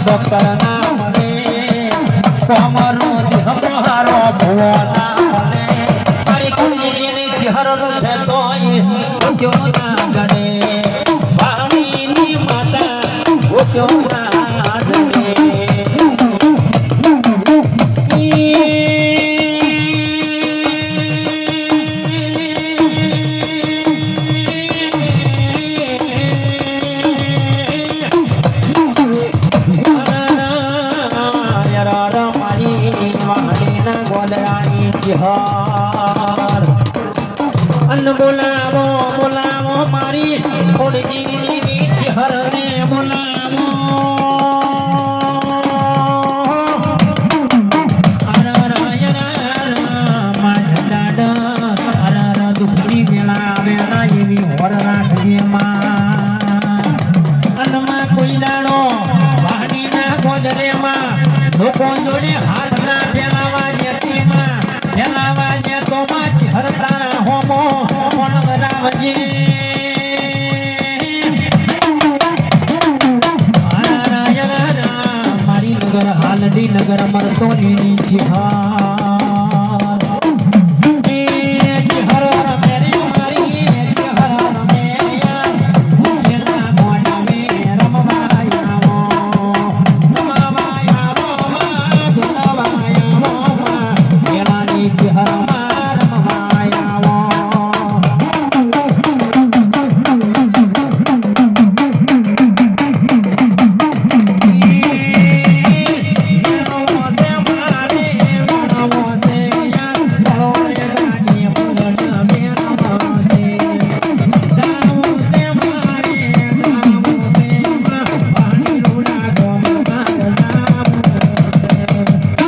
doctor ના મળે કોમરો દેહ હારો ભુવો ના મળે મારી કુળીની ચહેર રૂઠે તોય ક્યો ના ગણે વાણીની માતા ક્યો ના ગણે અન બોલાવો બોલાવો મારી ખોડજીની ચહેર ને બોલાવો દુખડી વેળા વેળા એવી હોર રાખીએ માં અનમાં કોઈ દાડો વાહડીના ગોદરેમાં લોકો જોડે હાથ ના ફેલાવા જતી માં ફેલાવા જતો માં ચહેર તારા હોમો કોણ બરાવજે મારી નગર હાલડી નગર મરતો ની ચિહા